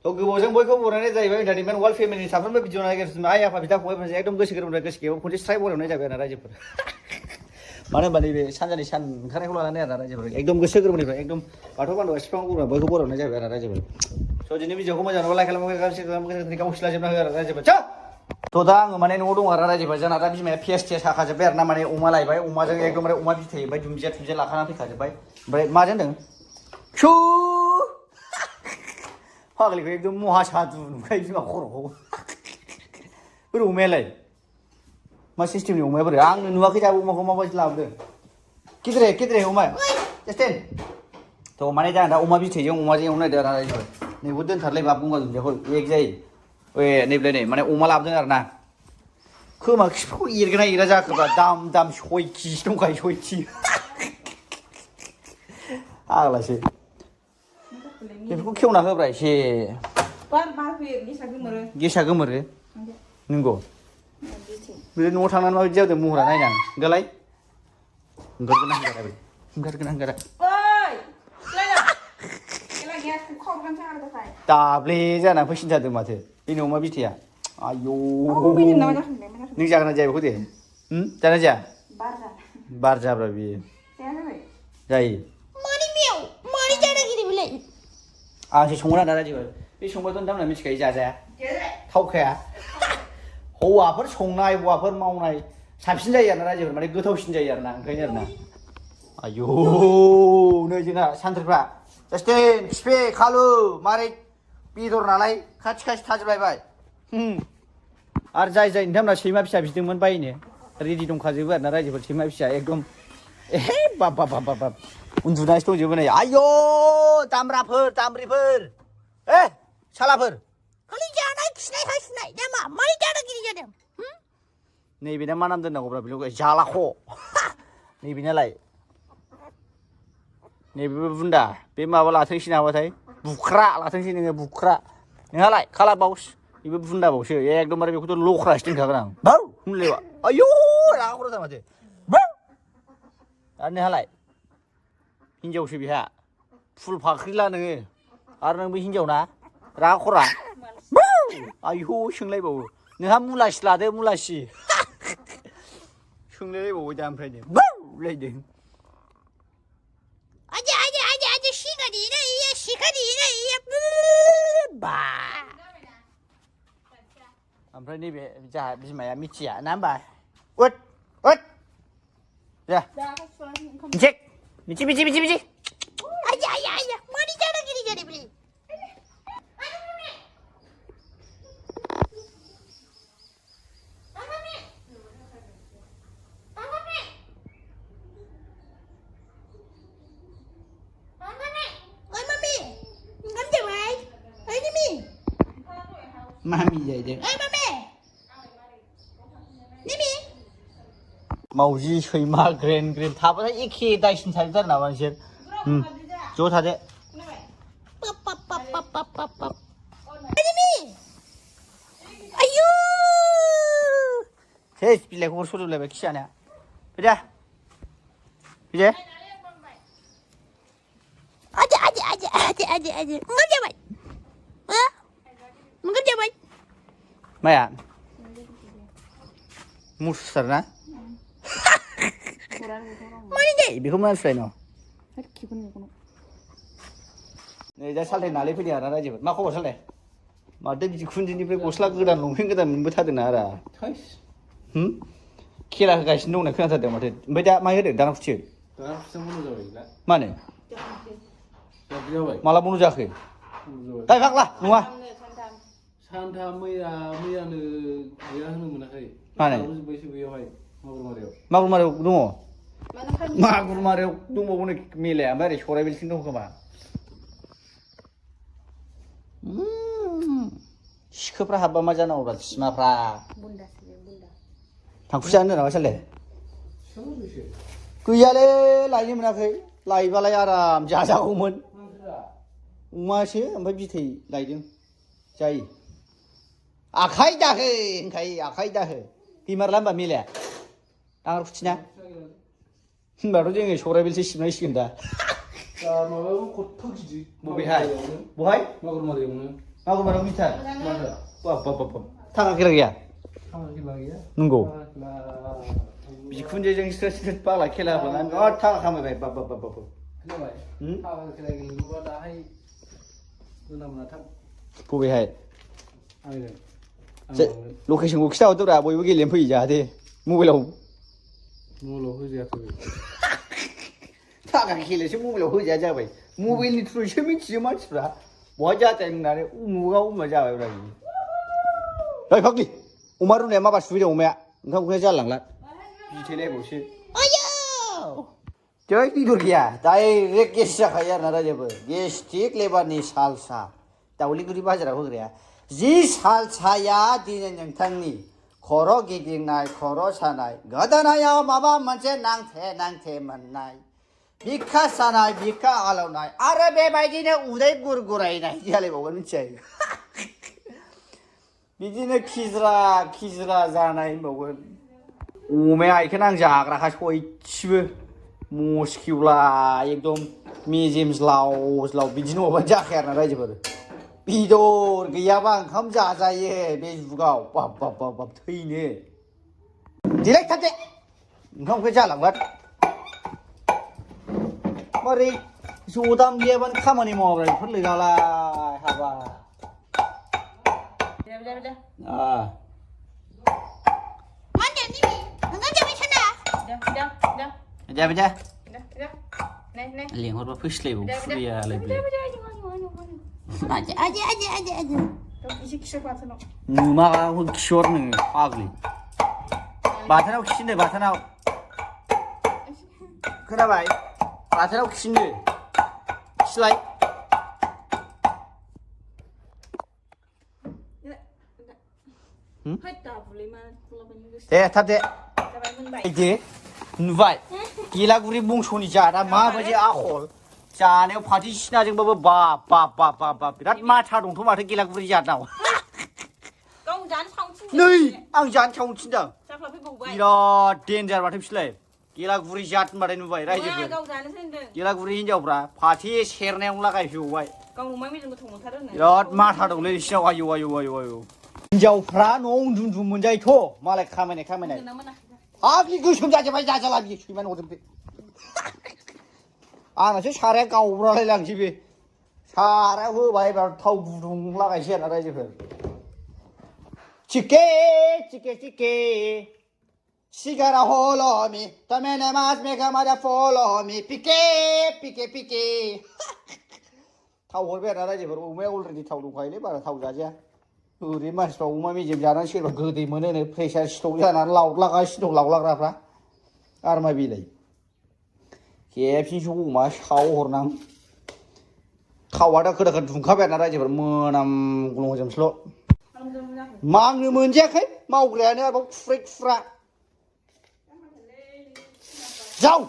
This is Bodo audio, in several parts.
गोबावजों बयखौ बरायनाय जाहैबाय एन्टारटेनमेन्ट वार्ल्ड फेमिलिनि साफ्रोमबो भिडिअ नायगासिनो आइ आफा बिदा फंबायफोरजों एकदम गोसो गोरबोनिफ्राय गोसो गैयाबा खनसे स्राय बरायनाय जाबाय आरो रायजोफोर मानो होनबा नैबे सानजानि सान ओंखारनायखौ लानानै आरो रायजोफोर एकदम गोसो गोरबोनिफ्राय एकदम बाथौ बान्दोआ बिफां गुरुआ बयखौ बरायनाय जाबाय आरो रायजोफोर स' दिनै भिडिअखौ मोजां नुबा लाइक खालामो गावसि लाजोबना हो आरो रायजोफोर थ' दा आङो माने न'आव दं आरो रायजोफोर जोंना दा बिमाया पियास थियास हाखाजोब्बाय आरो ना माने अमा लायबाय अमाजों एकदमबारे अमा बिथै ओमफ्राय दुन्दिया लाखानानै फैखाजोब्बाय ओमफ्राय माजों होनदों शु फाग्लिखौ एकदम महा सादु नुखायो बिमा खर'खौ बोरै अमायालाय मा सिस्टेमनि अमाया बोरै आंनो नुवाखै दाबो अमाखौ माबायदि लाबोदों किद्रे अमाया जास्टेन थ' माने जोंहा दा अमा बिथैजों अमाजों एवनो नागिरदों आरो रायजोफोर नैखौ दोनथारलाय बाब गंगार दुन्दियाखौ एक जायो नैबेलाय नै माने अमा लाबोदों आरो ना खोमा खिफोरखौ एरगोना एरा जाखोबा दाम 6 केजि दंखायो 6 केजि आग्लासो बेफोरखौ खेवना होब्रा एसे गेसा गोमोरो नंगौ बे न'आव थांनानै माबायदि जादों महरा नायनां दालाय ओंखारगोना दाब्ले जाना फैसिन जादों माथो बेनि अमा बिथैया आयौ नों जागोन ना जाया बेखौ दे जाना जाया बार जाब्रा बियो जायो आंसो संगोन आदा रायजोफोर बे संबाथ' नोंथांमोना मिथिखायो जाजाया थावखाया हौवाफोर संनाय हौवाफोर मावनाय साबसिन जायो आरोना रायजोफोर माने गोथावसिन जायो आरोना ओंखायनो आरोना आयौ नै जोंना सानथ्रिफ्रा जास्टेन खिफे खालु मारै बेदर नालाय खाथि थाजोबलायबाय आरो जाय नोंथांमोना सैमा फिसा बिदोंमोन बायनो रेडि दंखाजोबो आरोना रायजोफोर सैमा फिसा एकदम बाब उन्दुनासो दंजोबो नै आयौ दामब्रिफोर सालाफोर खालि जानाय खिनाय हासुनाय दा मारै दादागिरि जादों नैबेना मा नाम दोननांगौब्रा बेखौ जालाख' नैबेनालाय नैबेबो बुन्दा बे माबा लाथोंसै नामाथाय बुख्रा लाथोंसै नोङो बुख्रा नोंहालाय खालारबावस बेबो बुन्दाबावसो एकदमबारे बेखौथ' लख्रासो दोनखागोन आं बाव होनलायबा आयौ रागा खर'जा माथो आरो नोंहालाय हिनजावसो बेहा फुल फाख्रिला नोङो आरो नोंबो हिनजाव ना रागा खरा आयौ सोंलायबावो नोंहा मुलासि लादो मुलासि सोंलायलायबावो दा ओमफ्रायनो लायदों ओमफ्राय नैबे जोंहा बिमाया मिथिया ना होमबा उद जा मिथि मारै दादागिरि जादों बेलाय Mami जाहैदों मावजि सैमा ग्रेन थाबाथाय एखे दायसिन थाजोबथारो नामा नोंसोर ज' थादो आयु सेस बिलाइखौ सरजोबलायबाय खि जानाया फैदो जाबाय माया मुसुथार ना मारै जायो बेखौ मानसिफ्रा न' नै दा सालथाय नालै फैदों आरो रायजोफोर मा खबर सालथाय माथो बिदि खुन्दिनिफ्राय गस्ला गोदान लंपेन्ट गोदान मोनबोथारदों आरो खेला होगासिनो दंना खोनाथारदों माथो ओमफ्राय दा मा होदों दाना खुथियो मानो माला बन्द' जाखो दाय फाग्ला नङा सानथाम मैयानो गैया होनो मोनाखै मानो बेयावहाय मागुरमारियाव दङ मागुरमारियाव दंबावो नै मेलाया ओमफ्राय ओरै सराइबिलसिम दं खोमा सिखोफ्रा हाबबा मा जानांगौब्रा सिमाफ्रा थांखु जानो नामा साले गैयालै लायनो मोनाखै लायबालाय आराम जाजागौमोन अमासो ओमफ्राय बिथै लायदों जायो आखाइ दाहो होनखायो आखाइ दाहो बिमारला होनबा मेलाया दाङार खुथिना होनबाथ' जोङो सराइबिलसो सिबनांसिगोन दा माबायाव खथ्थ' गिदिर बबेहाय बहाय मागुरमारियावनो Aku baru misal. Mana? Apa. Tangan kira ya. Tangan kira lagi ya. Nunggu. Tangan Bikunci jeng stres pala kela pelan. Oh tangan kamu baik. Bap. kenapa? Tangan kira lagi lu ada hai. Lu nama nak? Pubi hai. Ayo. Location gua kita udah boy bagi lem pergi jadi. Mobile lo. Mulu hujan tu. Tangan kira sih mobile lo aja baik. Mobile ni terus sih macam mana? Wajah tengah ni muka aja baik lagi. Baik Fakli. Umaru ni apa pas video umaya? Engkau kena jalan lah. Bicara bosnya. Ayo. Jangan tidur dia. Tapi rekesah kaya nara je ber. Dia stick lebar ni salsa. Tahu lihat di bazaar aku kira. Ji salsa ya di yang tangni. Koro giging nai, koro sanai. Gada naya mama macam nang the manai. Bika sanai, bika alau nai. Arabe bayi ni uday gur-gurai nai. Dia le bawa mencai. बिदिनो खिज्रा जानाय होनबावगोन अमाया आइखौ आं जाग्राखा सयथिबो मस्किउला एकदम मेजेम ज्लाव बिदि नङाबानो जाखाया आरोना रायजोफोर बेदर गैयाबा ओंखाम जाजायो बे जुगाव बाब थैनो दिलाय थादे ओंखामखौ जालांबाय मारै जदाम गैयाबानो खामानि मावाब्रा बेफोर लोगालाय हाबा Mana ni? Enggak jadi sana. Dah. Nih. Lihat apa fishlebu, furia lebih. Aja. Tuh, isi kisah apa tuh? Maka aku kishor nih, agli. Batanau kisinde, batanau. Kenapa? Batanau kisinde. Selai. Hết tờ của Lima, của mình Tade. cái bài mình bảy. Ide, nubai. Gila guri bungsuni jara, ma baje akhol. Jane party sina jeng baba ba. Birat mata dong tu mata gila guri jara. Công dán xong chứ. Nei, ang jan chong chinda. Sao phải bù vậy? Gila danger mata pislai. Gila guri jat mata nubai, rai je. Công dán nó xin đừng. Gila guri hinjau bra, party share ne ungla kai fiubai. Công mấy đừng có thùng một thắt này. Birat mata dong le sina ayu. Hinjauफ्रा न' उन्दुन्दु मोनजायोथ' मालाय खामायनाय आगलि गोसोम जाजोब्बाय जाजाला बियो सैमानि अरजों बे आंनासो साराया गावब्रालाय लांसै बे सारायाव होबाय एबार थाव गुदुं लागायसै आरोना रायजोफोर चिके सिगारा follow me tamene mas me camara follow me पिके थाव हरबाय आरोना रायजोफोर अमाया अलरेडि थाव दंखायोलै बारा थाव जाजाया ओरै मानसिफ्रा अमा मेजेम जानानै सोरबा गोदै मोनोनो प्रेसार स्ट्रक जानानै लावलागासिनो दं लावलाग्राफ्रा आरो मा बेलाय खेबसेसो अमा सावहरनां थावा दा खोदा दुंखाबाय आरोना रायजोफोर मोनामग्लुंजोबसोल' मांनो मोनजायाखै मावग्रायानो आरोबाव खुरा जाव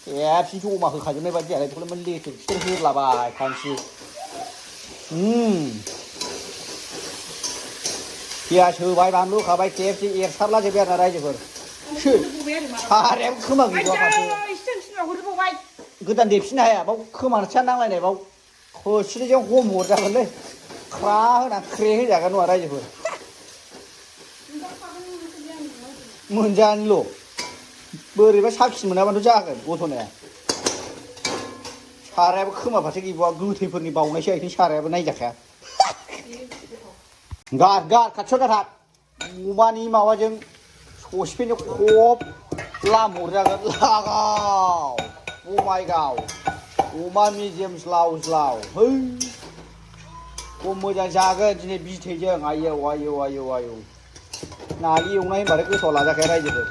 खेबसेसो अमा होखाजोबनाय बायदि जालाय बेखौनो लेथो बिसोर होलाबाय थानोसै पियास होबाय बानलु होखाबाय खेबसे एरसारला जोब्बाय आरोना रायजोफोर सारायाबो खोमा गैबावासो गोदान देफिननो हाया बाव खोमानोसो नांलायनाय बाव खोस्लिजों हम हरजागोनलै ख्रा होना ख्रे होजागोन नङा रायजोफोर मोनजानोल' बोरैबा साखिनो मोनाबाथ' जागोन गथ'नाया सारायाबो खोमा फारसे गैबावा गोथैफोरनि बावनायसो आथिं सारायाबो नायजाखाया गार खाथियाव दाथा अमानि माबाजों ससपेनजों खब लामहरजागोन लागाव अमायगाव अमा मेजेम ज्लाव है खम मोजां जागोन दिनै बिथैजों आयौ नालि एवनाय होनबाथाय गोसोआव लाजाखाया रायजोफोर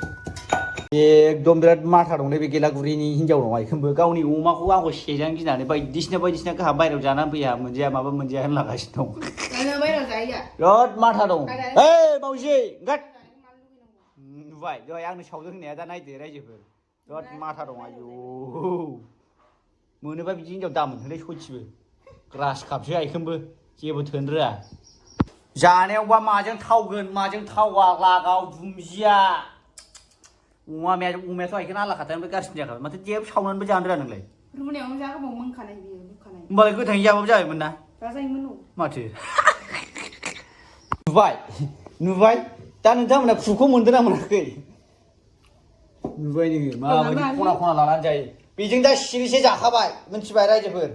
एकदम बिराद माथा दंलै बे गेलागुरिनि हिनजाव दं आइखोमबो गावनि अमाखौ आंखौ सेजानो गिनानै बायदिसिना गाहा बायहेरायाव जानानै फैया मोनजाया माबा मोनजाया होनलागासिनो दं बिराद माथा दं मावजि ओंखार नुबाय दहाय आंनो सावदों होननाया दा नायदो रायजोफोर बिराद माथा दं आयौ मोनोबा बिदि हिनजाव दा मोनथोंलै सयथिबो ग्रास कापसो आइखोमबो जेबो थोनो रोङा जानायावबा माजों थावगोन माजों थावा लागाव दुन्दिया अमायाथ' आइखोनो आला खाथाय ओमफ्राय गारसिन जाखाबाय माथो जेबो सावनानैबो जानो रोङा नोंलाय रुनायावनो जागोबाव मोनखानाय बियो रुखानाय होमबालाय गोथाङै जाबाबो जाबायमोन ना राजायमोन माथो नुबाय दा नोंथांमोना खुखौ मोनदों ना मोनाखै नुबाय नोङो माबायदि खना खना लानानै जायो बेजों दा सिरिसे जाखाबाय मिथिबाय रायजोफोर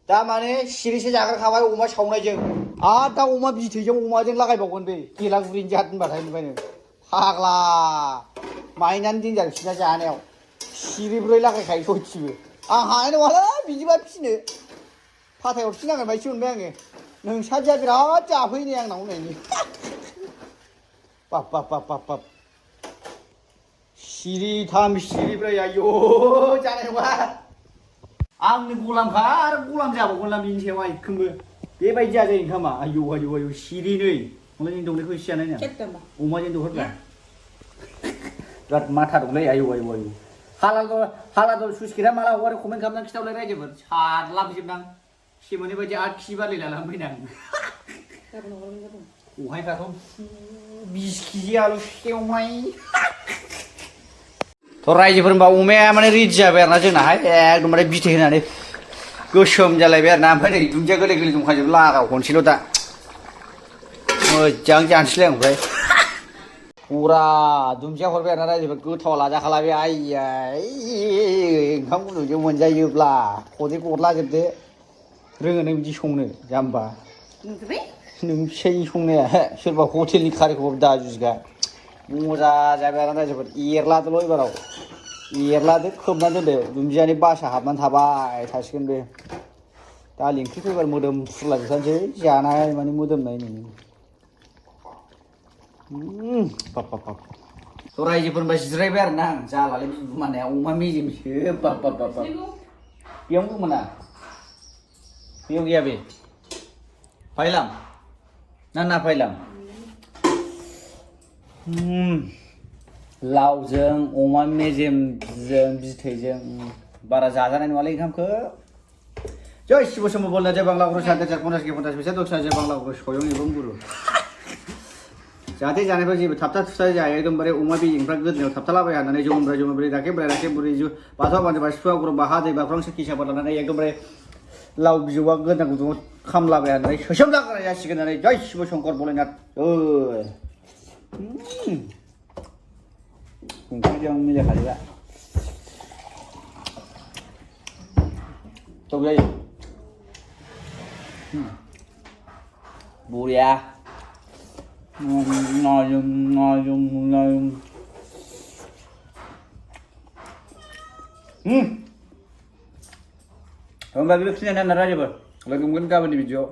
दा माने सिरिसे जाग्रोखाबाय अमा सावनायजों आरो दा अमा बिथैजों अमाजों लागायबावगोन बे गेलागुरिनि जात होनबाथाय नुबाय नों फाग्ला माइनानै दिनजार बिसिना जानायाव सिरिब्रै लागायखायो सयथिबो आं हानाय नङालै बिदिबा फिसिनो फाथाय हरफिननांगोन बायदि मोनबाय आङो नोंसादिया बिराद जाफैनो आंनाव होननायनि बाब सिरिथाम सिरिब्रै आयौ जानाय नङा आंनि गलामखा आरो गलाम जाबावगोनलां बिनि सायाव आइखोमबो बेबायदि जाजायो ओंखामा आयौ सिरिनै हलाय जों दंनायखौ एसे जानाय ना अमाजों दहरला बिराद माथा दंलै आयौ हालादल सुइसगेटा माला हगारो कमेन्ट खालामनानै खिथाहरलाय रायजोफोर सारलाबजोबनां सेमोननि बायदि 8 केजि बारलि लानानै फैनां अहायफ्राथ' 20 केजि आलु सेवनाय थ' रायजोफोर होनबा अमाया माने रेडि जाबाय आरोना जोंनाहाय एकदमबारे बिथै होनानै गोसोम जालायबाय आरोना ओमफ्राय नै दुन्दिया गोरलै दंखाजोबो लागाव खनसेल' दा मोजां जानोसैलाय ओमफ्राय फुरा दुन्दिया हरबाय आरोना रायजोफोर गोथाव लाजाखाला बे आइयै ओंखाम गुदुंजों मोनजायोब्ला खदै गरलाजोबदो रोङो नों बिदि संनो जाम्बा नों फिसायनि संनाया सोरबा हटेलनि कारिखौबो दाजुगा मजा जाबाय आरोना रायजोफोर एरलादोल' एबाराव एरलादो खोबनानै दोनदो दुन्दियानि बासा हाबनानै थाबाय थासिगोन बे दालि ओंख्रि फैबार मोदोम फुरलाजोबथारनोसै जानाय माने मोदोमनाय नोङो बाब थ' रायजोफोर होनबा जिरायबाय आरोना आं जालालै बिगुमानाया अमा मेजेमसो बाब बेयावनो दंमोना बेयाव गैया बे फायलाम ना फायलाम लावजों अमा मेजेमजों बिथैजों बारा जाजानाय नङालै ओंखामखौ जय शिव शम्भु बोलना जय बांला गुरु सानते 50 के 50 फैसा दक्षिणा जय बांला गुरु सयं एवं गुरु जाहाथे जानायफ्रा जेबो थाबथा थुबथा जाया एकदमबारे अमा बेजेंफ्रा गोदोनायाव थाबथालाबाय हानानै जमब्रा राखे बुरै बाथौ बान्दो बासिफुवा गरम बाहा दै बाफ्रां सोखि साफात लानानै एकदमबारे लाव बिजौआ गोदोना गुदुङाव खामलाबाय हानानै सोसोम जाग्रा जासिगोन होननानै जय शिव शंकर भोलेनाथ ओंख्रिजों मिलायखायोबा थ' जायो बरिया होमबा बेखिनियानो रायजोफोर लोगो मोनगोन गाबोननि भिडिअ